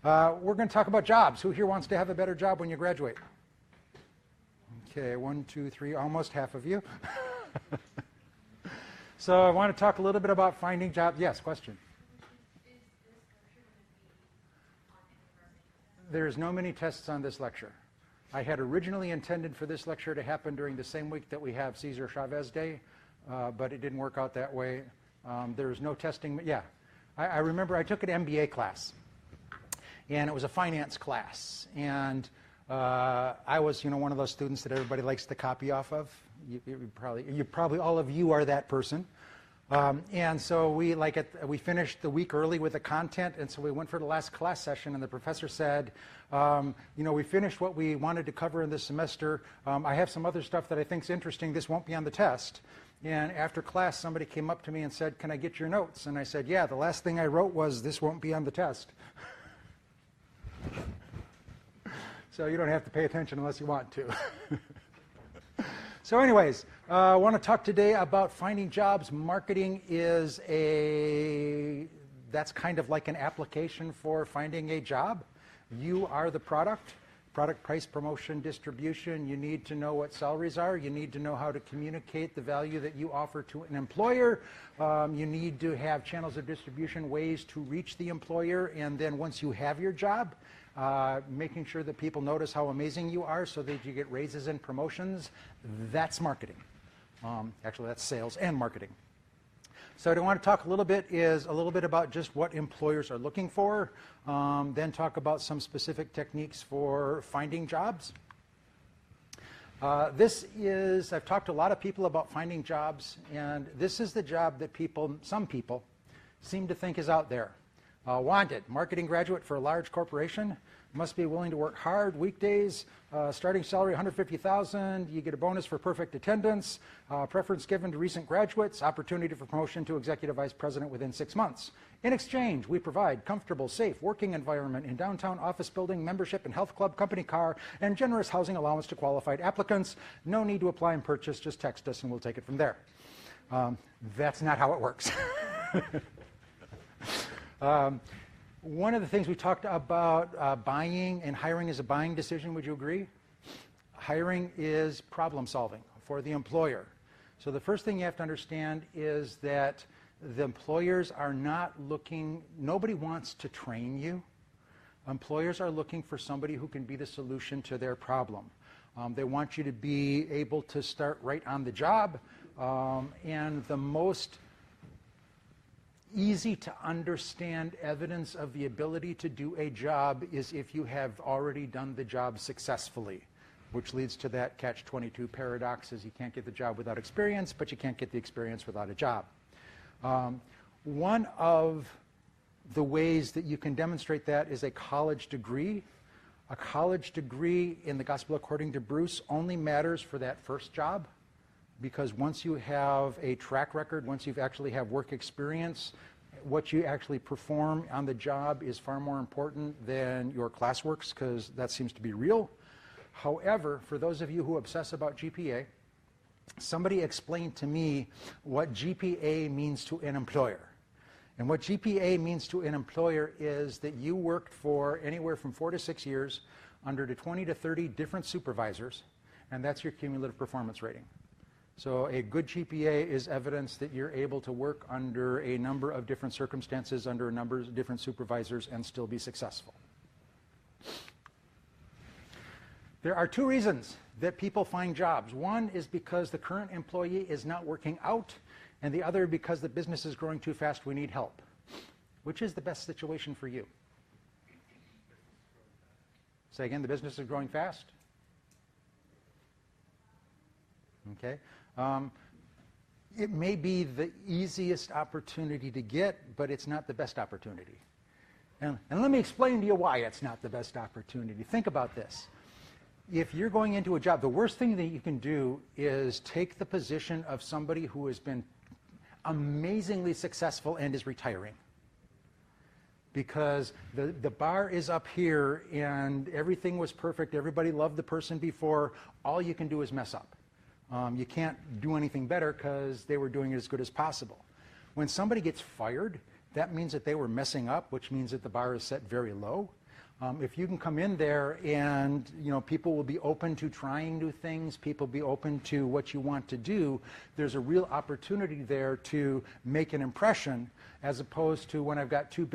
We're going to talk about jobs. Who here wants to have a better job when you graduate? Okay, 1, 2, 3, almost half of you. So I want to talk a little bit about finding jobs. Yes, question. There's no mini tests on this lecture. I had originally intended for this lecture to happen during the same week that we have Cesar Chavez Day, but it didn't work out that way. There's no testing. Yeah, I remember I took an MBA class, and it was a finance class, and I was, one of those students that everybody likes to copy off of. You probably all of you are that person. And so we finished the week early with the content, and so we went for the last class session, and the professor said, we finished what we wanted to cover in this semester. I have some other stuff that I think is interesting. This won't be on the test. And after class, somebody came up to me and said, "Can I get your notes?" And I said, "Yeah, the last thing I wrote was, this won't be on the test." So you don't have to pay attention unless you want to. So anyways, I want to talk today about finding jobs. Marketing is that's kind of like an application for finding a job. You are the product. Product, price, promotion, distribution. You need to know what salaries are. You need to know how to communicate the value that you offer to an employer. You need to have channels of distribution, ways to reach the employer. And then once you have your job, making sure that people notice how amazing you are so that you get raises and promotions. That's marketing. Actually, that's sales and marketing. So what I want to talk a little bit about just what employers are looking for, then talk about some specific techniques for finding jobs. I've talked to a lot of people about finding jobs, and this is the job that some people seem to think is out there. Wanted, marketing graduate for a large corporation, must be willing to work hard, weekdays, starting salary $150,000, you get a bonus for perfect attendance, preference given to recent graduates, opportunity for promotion to executive vice president within 6 months. In exchange, we provide comfortable, safe working environment in downtown office building, membership and health club, company car, and generous housing allowance to qualified applicants. No need to apply and purchase, just text us and we'll take it from there. That's not how it works. One of the things we talked about, buying and hiring is a buying decision. Would you agree? Hiring is problem solving for the employer. So the first thing you have to understand is that the employers are not looking, nobody wants to train you. Employers are looking for somebody who can be the solution to their problem. They want you to be able to start right on the job, and the most easy to understand evidence of the ability to do a job is if you have already done the job successfully, which leads to that catch-22 paradox, is you can't get the job without experience, but you can't get the experience without a job. One of the ways that you can demonstrate that is a college degree. A college degree in the Gospel According to Bruce only matters for that first job, because once you have a track record, once you actually have work experience, what you actually perform on the job is far more important than your classworks, because that seems to be real. However, for those of you who obsess about GPA, somebody explained to me what GPA means to an employer. And what GPA means to an employer is that you worked for anywhere from 4 to 6 years under 20 to 30 different supervisors, and that's your cumulative performance rating. So a good GPA is evidence that you're able to work under a number of different circumstances, under a number of different supervisors, and still be successful. There are 2 reasons that people find jobs. One is because the current employee is not working out, and the other because the business is growing too fast, we need help. Which is the best situation for you? Say again, the business is growing fast? Okay. It may be the easiest opportunity to get, but it's not the best opportunity. And let me explain to you why it's not the best opportunity. Think about this. If you're going into a job, the worst thing that you can do is take the position of somebody who has been amazingly successful and is retiring. Because the bar is up here and everything was perfect, everybody loved the person before, all you can do is mess up. You can't do anything better because they were doing it as good as possible. When somebody gets fired, that means that they were messing up, which means that the bar is set very low. If you can come in there and, people will be open to trying new things, people will be open to what you want to do, there's a real opportunity there to make an impression, as opposed to when I've got too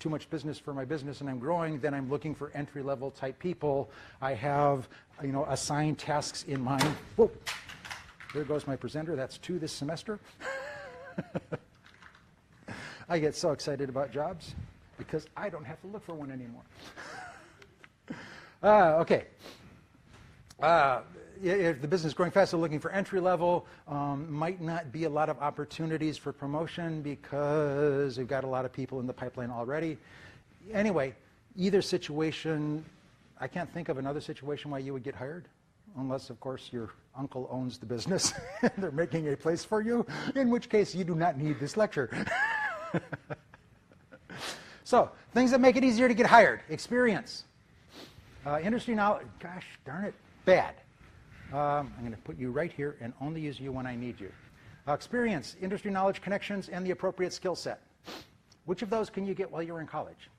much business for my business and I'm growing, then I'm looking for entry-level type people. I have, assigned tasks in mind. Whoa, there goes my presenter. That's 2 this semester. I get so excited about jobs because I don't have to look for one anymore. Okay. If the business is growing fast, they're looking for entry level. Might not be a lot of opportunities for promotion because we've got a lot of people in the pipeline already. Anyway, either situation, I can't think of another situation why you would get hired, unless, of course, your uncle owns the business and they're making a place for you, in which case you do not need this lecture. So, things that make it easier to get hired. Experience. Industry knowledge. Gosh darn it. Bad. I'm going to put you right here and only use you when I need you. Experience, industry knowledge, connections, and the appropriate skill set. Which of those can you get while you're in college?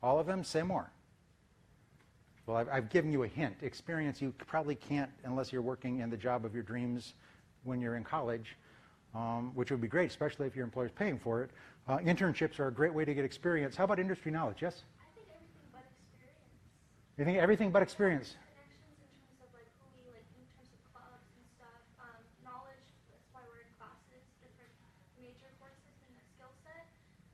All of them? Say more. Well, I've given you a hint. Experience, you probably can't unless you're working in the job of your dreams when you're in college, which would be great, especially if your employer's paying for it. Internships are a great way to get experience. How about industry knowledge? Yes? I think everything but experience. You think everything but experience? Connections in terms of like who we like in terms of clubs and stuff. Knowledge, that's why we're in classes, different major courses and a skill set.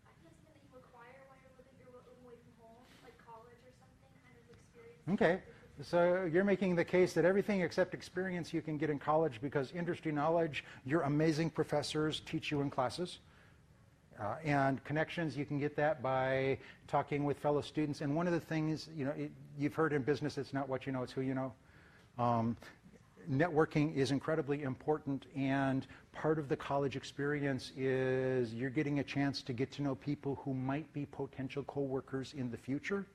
I think it's something that you acquire while you're living away from home, like college or something, kind of experience. Okay. So you're making the case that everything except experience you can get in college because industry knowledge, your amazing professors teach you in classes. And connections, you can get that by talking with fellow students. And one of the things, you've heard in business, it's not what you know, it's who you know. Networking is incredibly important, and part of the college experience is you're getting a chance to get to know people who might be potential co-workers in the future.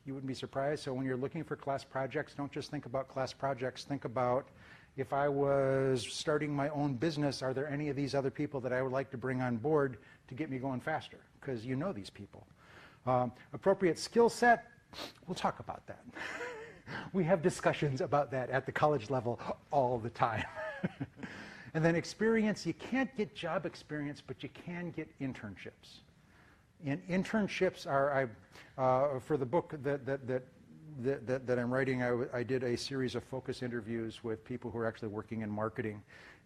You wouldn't be surprised. So when you're looking for class projects, don't just think about class projects. Think about, if I was starting my own business, are there any of these other people that I would like to bring on board to get me going faster? Because you know these people. Appropriate skill set, we'll talk about that. We have discussions about that at the college level all the time. And then experience, you can't get job experience, but you can get internships. And internships are, for the book that I'm writing, I did a series of focus interviews with people who are actually working in marketing.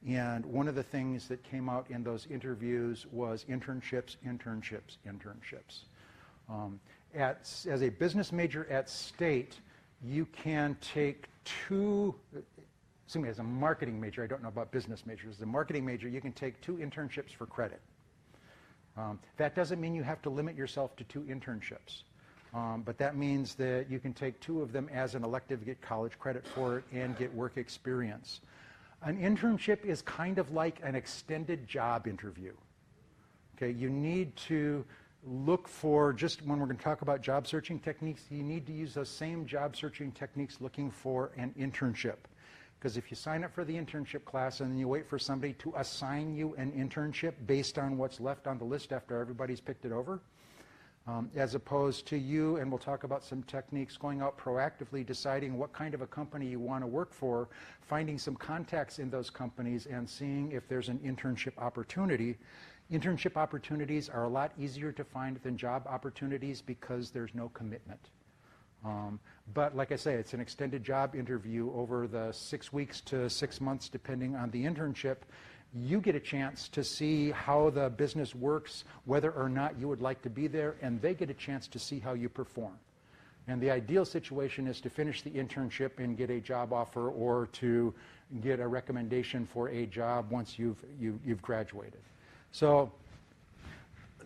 And one of the things that came out in those interviews was internships. As a business major at State, you can take as a marketing major, I don't know about business majors, as a marketing major, you can take 2 internships for credit. That doesn't mean you have to limit yourself to 2 internships. But that means that you can take 2 of them as an elective, get college credit for it, and get work experience. An internship is kind of like an extended job interview. Okay, you need to look for, just when we're going to talk about job searching techniques, you need to use those same job searching techniques looking for an internship. Because if you sign up for the internship class and then you wait for somebody to assign you an internship based on what's left on the list after everybody's picked it over, as opposed to you, and we'll talk about some techniques, going out proactively, deciding what kind of a company you want to work for, finding some contacts in those companies and seeing if there's an internship opportunity. Internship opportunities are a lot easier to find than job opportunities because there's no commitment. But like I say, it's an extended job interview over the 6 weeks to 6 months, depending on the internship. You get a chance to see how the business works, whether or not you would like to be there, and they get a chance to see how you perform. And the ideal situation is to finish the internship and get a job offer, or to get a recommendation for a job once you've graduated. So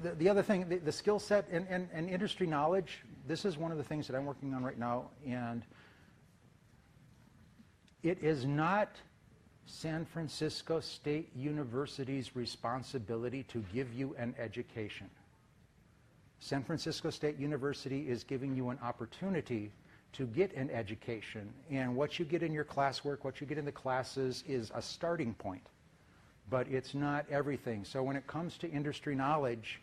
the other thing, the skill set and industry knowledge, this is one of the things that I'm working on right now, and it is not San Francisco State University's responsibility to give you an education. San Francisco State University is giving you an opportunity to get an education, and what you get in your classwork, what you get in the classes is a starting point, but it's not everything. So when it comes to industry knowledge,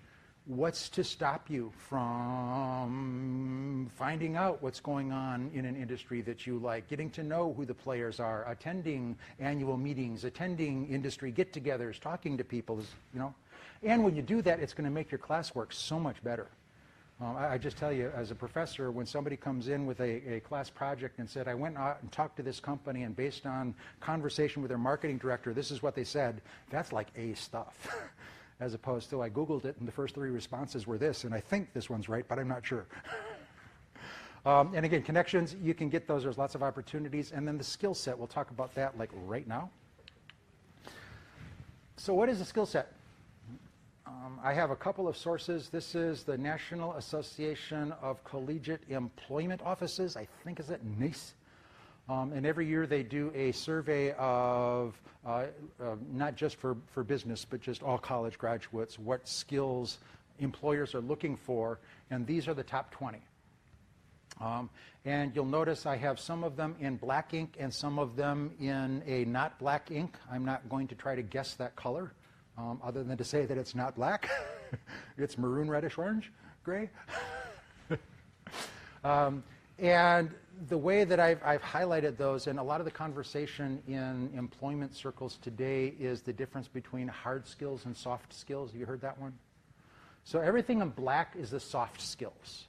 What's to stop you from finding out what's going on in an industry that you like, getting to know who the players are, attending annual meetings, attending industry get-togethers, talking to people, you know? And when you do that, it's going to make your classwork so much better. I just tell you, as a professor, when somebody comes in with a class project and said, I went out and talked to this company, and based on conversation with their marketing director, this is what they said, that's like A stuff. As opposed to I Googled it and the first 3 responses were this, and I think this one's right, but I'm not sure. And again, connections, you can get those. There's lots of opportunities. And then the skill set, we'll talk about that like right now. So what is a skill set? I have a couple of sources. This is the National Association of Collegiate Employment Offices. I think is it NACE. And every year they do a survey of, not just for business, but just all college graduates, what skills employers are looking for, and these are the top 20. And you'll notice I have some of them in black ink and some of them in a not black ink. I'm not going to try to guess that color, other than to say that it's not black. It's maroon, reddish, orange, gray. And the way that I've highlighted those, and a lot of the conversation in employment circles today is the difference between hard skills and soft skills. Have you heard that one? So everything in black is the soft skills.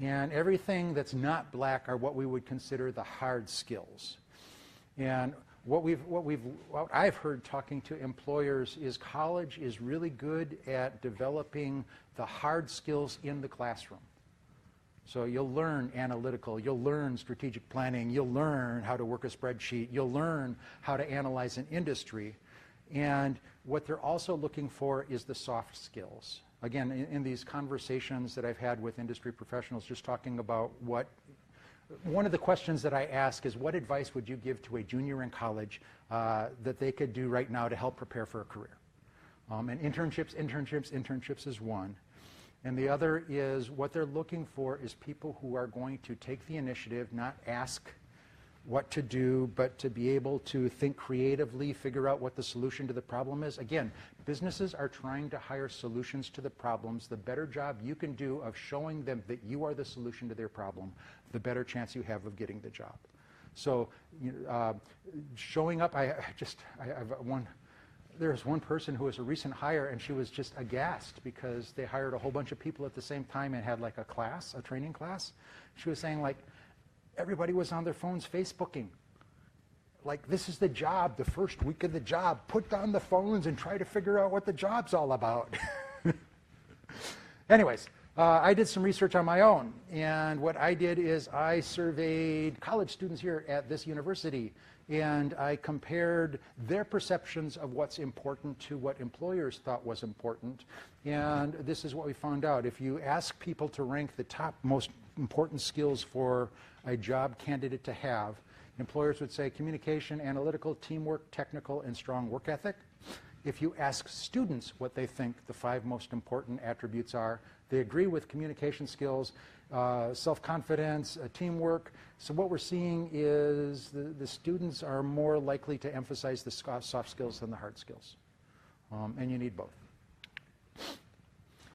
And everything that's not black are what we would consider the hard skills. And what I've heard talking to employers is college is really good at developing the hard skills in the classroom. So you'll learn analytical, you'll learn strategic planning, you'll learn how to work a spreadsheet, you'll learn how to analyze an industry. And what they're also looking for is the soft skills. Again, in these conversations that I've had with industry professionals, just talking about one of the questions that I ask is, what advice would you give to a junior in college that they could do right now to help prepare for a career? And internships is one. And the other is what they're looking for is people who are going to take the initiative, not ask what to do, but to be able to think creatively, figure out what the solution to the problem is. Again, businesses are trying to hire solutions to the problems. The better job you can do of showing them that you are the solution to their problem, the better chance you have of getting the job. So showing up, there's one person who was a recent hire, and she was just aghast because they hired a whole bunch of people at the same time and had like a training class. She was saying, like, everybody was on their phones Facebooking. Like, this is the job, the first week of the job. Put down the phones and try to figure out what the job's all about. Anyways, I did some research on my own, and what I did is I surveyed college students here at this university, and I compared their perceptions of what's important to what employers thought was important. And this is what we found out. If you ask people to rank the top most important skills for a job candidate to have, employers would say communication, analytical, teamwork, technical, and strong work ethic. If you ask students what they think the 5 most important attributes are, they agree with communication skills, self-confidence, teamwork. So what we're seeing is the students are more likely to emphasize the soft skills than the hard skills. And you need both.